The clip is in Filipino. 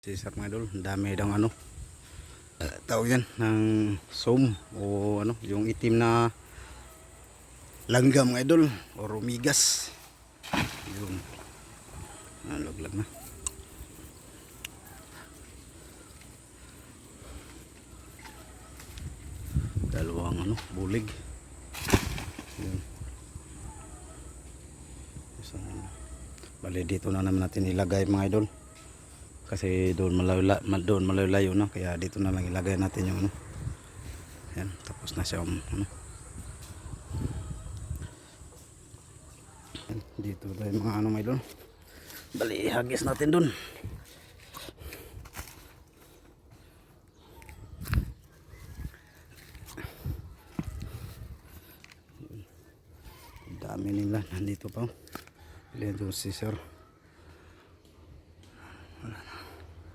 Sisar mga idol, dami daw ano. Tawag yan ng som o ano, yung itim na langgam mga idol o rumigas. Yun. Laglag na. Dalawang ano, bulig. Yun. Bali dito na naman natin ilagay mga idol. Kasi doon malayo na, kaya dito na lang ilagay natin yung ano. Yan, tapos na siya ano. Yan, dito tayo mga ano mga idol. Bali hagis natin doon. Dami nila nandito pa. Yan doon si sir.